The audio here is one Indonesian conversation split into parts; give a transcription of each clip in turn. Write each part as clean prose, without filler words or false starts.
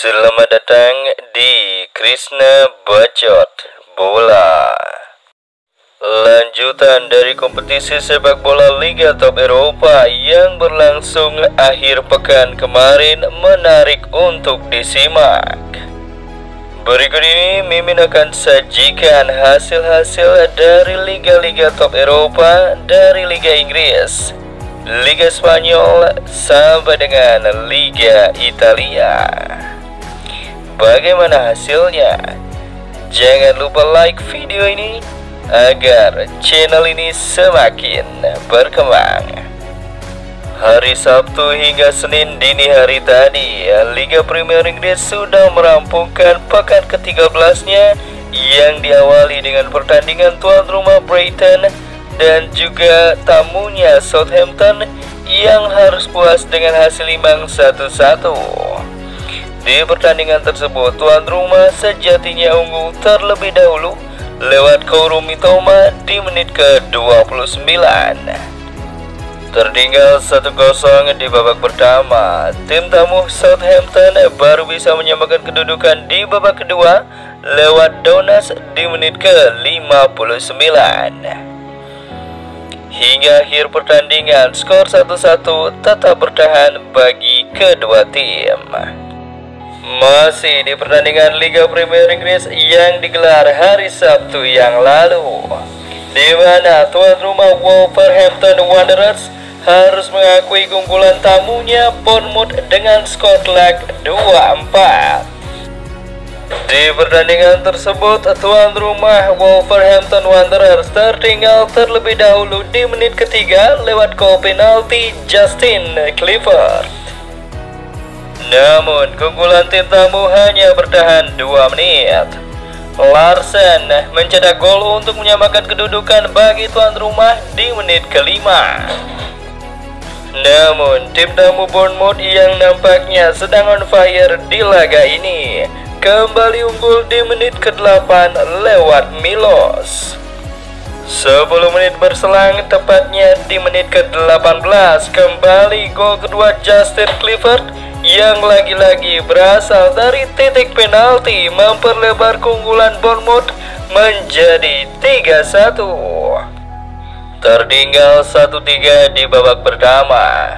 Selamat datang di Krishna Bacot Bola. Lanjutan dari kompetisi sepak bola Liga Top Eropa yang berlangsung akhir pekan kemarin menarik untuk disimak. Berikut ini Mimin akan sajikan hasil-hasil dari Liga-Liga Top Eropa dari Liga Inggris, Liga Spanyol sampai dengan Liga Italia. Bagaimana hasilnya? Jangan lupa like video ini agar channel ini semakin berkembang. Hari Sabtu hingga Senin dini hari tadi, Liga Premier Inggris sudah merampungkan pekan ke-13-nya yang diawali dengan pertandingan tuan rumah Brighton dan juga tamunya Southampton yang harus puas dengan hasil imbang 1-1. Di pertandingan tersebut, tuan rumah sejatinya unggul terlebih dahulu lewat Kaoru Mitoma di menit ke-29. Tertinggal 1-0 di babak pertama, tim tamu Southampton baru bisa menyamakan kedudukan di babak kedua lewat Dounas di menit ke-59. Hingga akhir pertandingan, skor 1-1 tetap bertahan bagi kedua tim. Masih di pertandingan Liga Premier Inggris yang digelar hari Sabtu yang lalu, di mana tuan rumah Wolverhampton Wanderers harus mengakui keunggulan tamunya Bournemouth dengan skor telak 2-4. Di pertandingan tersebut, tuan rumah Wolverhampton Wanderers tertinggal terlebih dahulu di menit ketiga lewat gol penalti Justin Clifford. Namun keunggulan tim tamu hanya bertahan 2 menit. Larsen mencetak gol untuk menyamakan kedudukan bagi tuan rumah di menit kelima. Namun tim tamu Bournemouth yang nampaknya sedang on fire di laga ini kembali unggul di menit ke-8 lewat Milos. 10 menit berselang, tepatnya di menit ke-18, kembali gol kedua Justin Clifford yang lagi-lagi berasal dari titik penalti memperlebar keunggulan Bournemouth menjadi 3-1. Tertinggal 1-3 di babak pertama,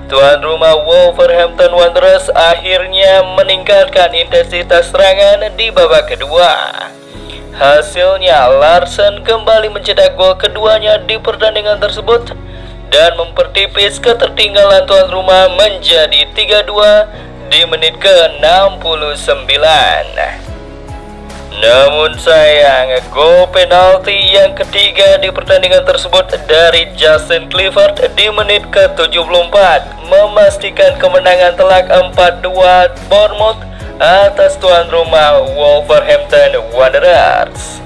tuan rumah Wolverhampton Wanderers akhirnya meningkatkan intensitas serangan di babak kedua. Hasilnya, Larsen kembali mencetak gol keduanya di pertandingan tersebut dan mempertipis ketertinggalan tuan rumah menjadi 3-2 di menit ke-69. Namun sayang, gol penalti yang ketiga di pertandingan tersebut dari Justin Clifford di menit ke-74 memastikan kemenangan telak 4-2 Bournemouth atas tuan rumah Wolverhampton Wanderers.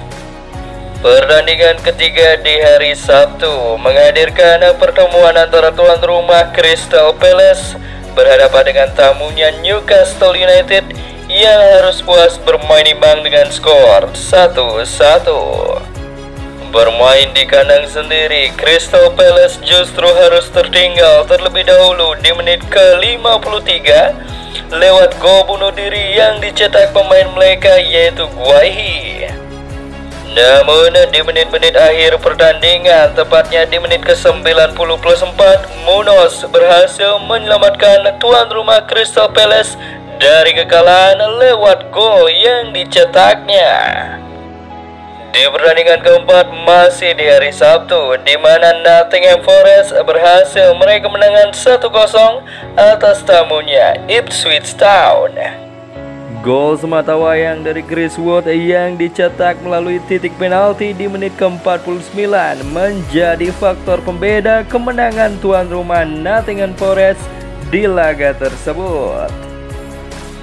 Pertandingan ketiga di hari Sabtu menghadirkan pertemuan antara tuan rumah Crystal Palace berhadapan dengan tamunya Newcastle United yang harus puas bermain imbang dengan skor 1-1. Bermain di kandang sendiri, Crystal Palace justru harus tertinggal terlebih dahulu di menit ke-53 lewat gol bunuh diri yang dicetak pemain mereka yaitu Guahi. Namun di menit-menit akhir pertandingan, tepatnya di menit ke-90+4, Munoz berhasil menyelamatkan tuan rumah Crystal Palace dari kekalahan lewat gol yang dicetaknya. Di pertandingan keempat masih di hari Sabtu, di mana Nottingham Forest berhasil meraih kemenangan 1-0 atas tamunya Ipswich Town. Gol sematawayang dari Chris Wood yang dicetak melalui titik penalti di menit ke-49 menjadi faktor pembeda kemenangan tuan rumah Nottingham Forest di laga tersebut.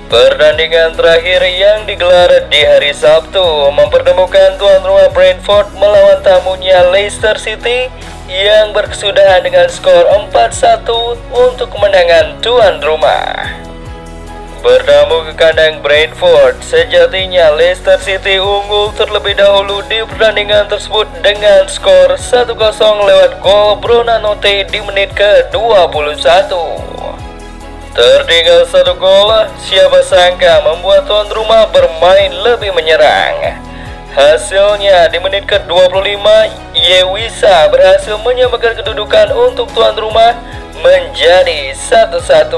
Pertandingan terakhir yang digelar di hari Sabtu mempertemukan tuan rumah Brentford melawan tamunya Leicester City yang berkesudahan dengan skor 4-1 untuk kemenangan tuan rumah. Bertamu ke kandang Brentford, sejatinya Leicester City unggul terlebih dahulu di pertandingan tersebut dengan skor 1-0 lewat gol Bruno Notte di menit ke-21. Tertinggal 1 gol, siapa sangka membuat tuan rumah bermain lebih menyerang. Hasilnya di menit ke-25, Yewisa berhasil menyamakan kedudukan untuk tuan rumah menjadi 1-1.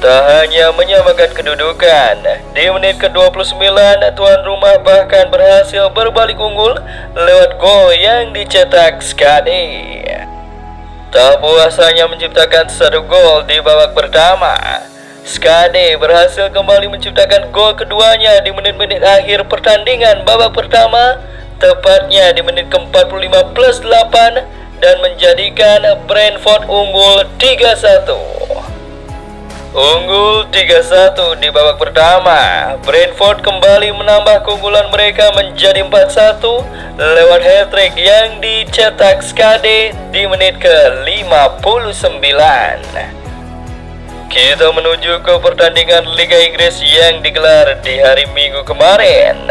Tak hanya menyamakan kedudukan, di menit ke-29 tuan rumah bahkan berhasil berbalik unggul lewat gol yang dicetak Skade. Tak puas hanya menciptakan 1 gol di babak pertama, Skade berhasil kembali menciptakan gol keduanya di menit-menit akhir pertandingan babak pertama, tepatnya di menit ke-45 plus 8, dan menjadikan Brentford unggul 3-1. Unggul 3-1 di babak pertama, Brentford kembali menambah keunggulan mereka menjadi 4-1 lewat hat-trick yang dicetak Skade di menit ke-59. Kita menuju ke pertandingan Liga Inggris yang digelar di hari Minggu kemarin.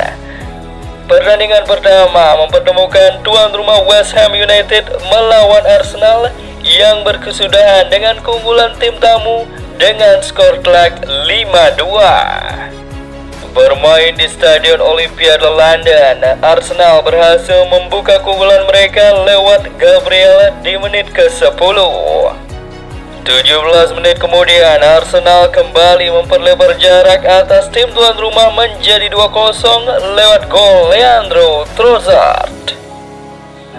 Pertandingan pertama mempertemukan tuan rumah West Ham United melawan Arsenal yang berkesudahan dengan keunggulan tim tamu dengan skor telak 5-2. Bermain di Stadion Olimpiade London, Arsenal berhasil membuka keunggulan mereka lewat Gabriel di menit ke-10. 17 menit kemudian, Arsenal kembali memperlebar jarak atas tim tuan rumah menjadi 2-0 lewat gol Leandro Trossard.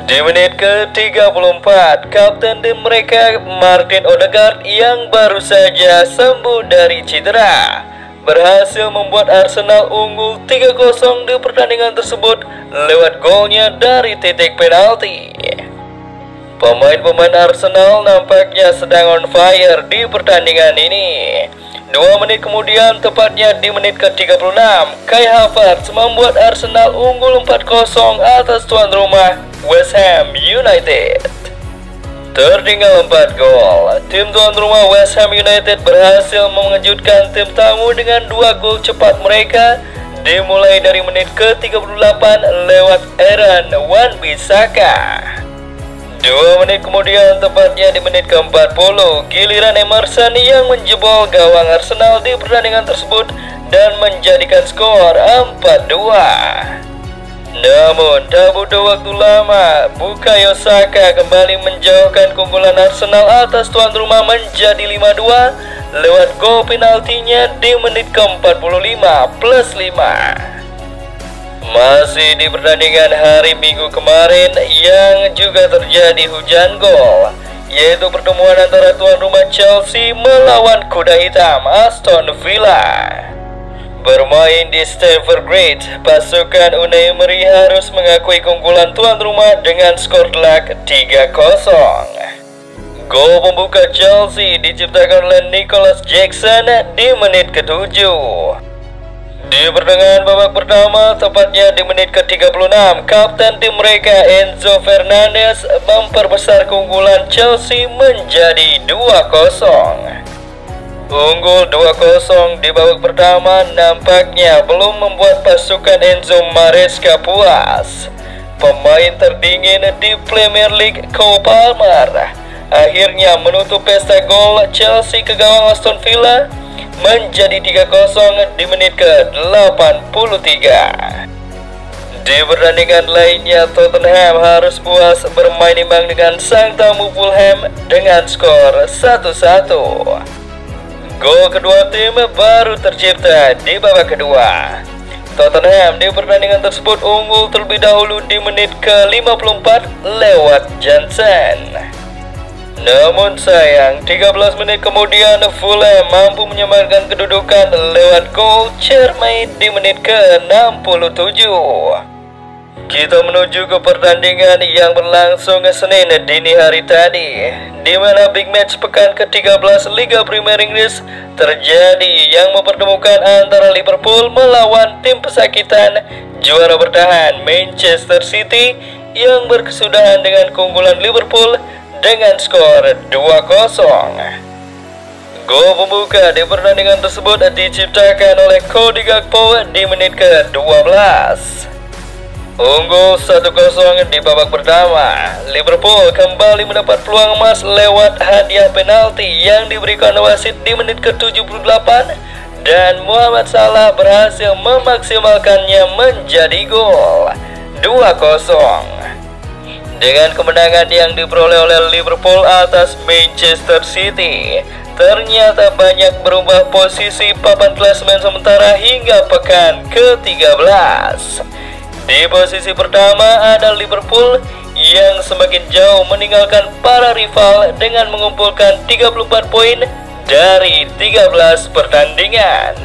Di menit ke-34, kapten tim mereka Martin Odegaard yang baru saja sembuh dari cedera berhasil membuat Arsenal unggul 3-0 di pertandingan tersebut lewat golnya dari titik penalti. Pemain-pemain Arsenal nampaknya sedang on fire di pertandingan ini. 2 menit kemudian, tepatnya di menit ke-36, Kai Havertz membuat Arsenal unggul 4-0 atas tuan rumah West Ham United. Tertinggal 4 gol, tim tuan rumah West Ham United berhasil mengejutkan tim tamu dengan 2 gol cepat mereka dimulai dari menit ke-38 lewat Aaron Wan-Bissaka. 2 menit kemudian, tepatnya di menit ke-40, giliran Emerson yang menjebol gawang Arsenal di pertandingan tersebut dan menjadikan skor 4-2. Namun tak butuh waktu lama, Bukayo Saka kembali menjauhkan keunggulan Arsenal atas tuan rumah menjadi 5-2 lewat gol penaltinya di menit ke-45 plus 5. Masih di pertandingan hari Minggu kemarin yang juga terjadi hujan gol, yaitu pertemuan antara tuan rumah Chelsea melawan kuda hitam Aston Villa. Bermain di Stamford Bridge, pasukan Unai Emery harus mengakui keunggulan tuan rumah dengan skor telak 3-0. Gol pembuka Chelsea diciptakan oleh Nicholas Jackson di menit ke-7. Di pertengahan babak pertama, tepatnya di menit ke-36, kapten tim mereka Enzo Fernandez memperbesar keunggulan Chelsea menjadi 2-0. Unggul 2-0 di babak pertama nampaknya belum membuat pasukan Enzo Maresca puas. Pemain terdingin di Premier League, Cole Palmer, akhirnya menutup pesta gol Chelsea ke gawang Aston Villa menjadi 3-0 di menit ke-83. Di pertandingan lainnya, Tottenham harus puas bermain imbang dengan sang tamu Fulham dengan skor 1-1. Gol kedua tim baru tercipta di babak kedua. Tottenham di pertandingan tersebut unggul terlebih dahulu di menit ke-54 lewat Johnson. Namun sayang, 13 menit kemudian Fulham mampu menyamakan kedudukan lewat gol Chermain di menit ke-67. Kita menuju ke pertandingan yang berlangsung Senin dini hari tadi, di mana big match pekan ke-13 Liga Premier Inggris terjadi yang mempertemukan antara Liverpool melawan tim pesakitan juara bertahan Manchester City yang berkesudahan dengan keunggulan Liverpool dengan skor 2-0. Gol pembuka di pertandingan tersebut diciptakan oleh Cody Gakpo di menit ke-12. Unggul 1-0 di babak pertama, Liverpool kembali mendapat peluang emas lewat hadiah penalti yang diberikan wasit di menit ke-78 dan Muhammad Salah berhasil memaksimalkannya menjadi gol 2-0. Dengan kemenangan yang diperoleh oleh Liverpool atas Manchester City, ternyata banyak berubah posisi papan klasemen sementara hingga pekan ke-13. Di posisi pertama ada Liverpool yang semakin jauh meninggalkan para rival dengan mengumpulkan 34 poin dari 13 pertandingan.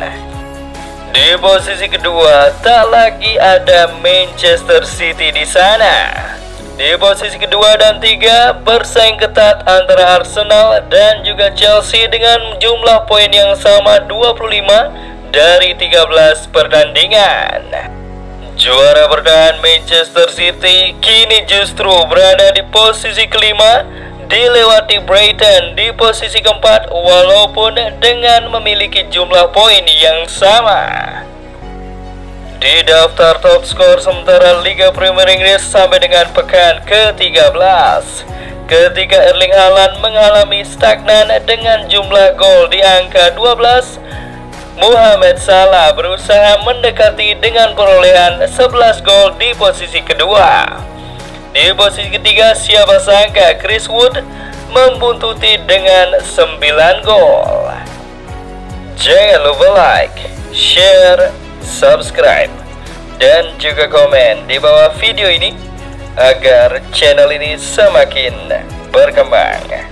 Di posisi kedua tak lagi ada Manchester City di sana. Di posisi kedua dan tiga bersaing ketat antara Arsenal dan juga Chelsea dengan jumlah poin yang sama 25 dari 13 pertandingan. Juara bertahan Manchester City kini justru berada di posisi kelima, dilewati Brighton di posisi keempat walaupun dengan memiliki jumlah poin yang sama. Di daftar top skor sementara Liga Premier Inggris sampai dengan pekan ke-13, ketika Erling Haaland mengalami stagnan dengan jumlah gol di angka 12, Muhammad Salah berusaha mendekati dengan perolehan 11 gol di posisi kedua. Di posisi ketiga siapa sangka Chris Wood membuntuti dengan 9 gol. Jangan lupa like, share, subscribe, dan juga komen di bawah video ini agar channel ini semakin berkembang.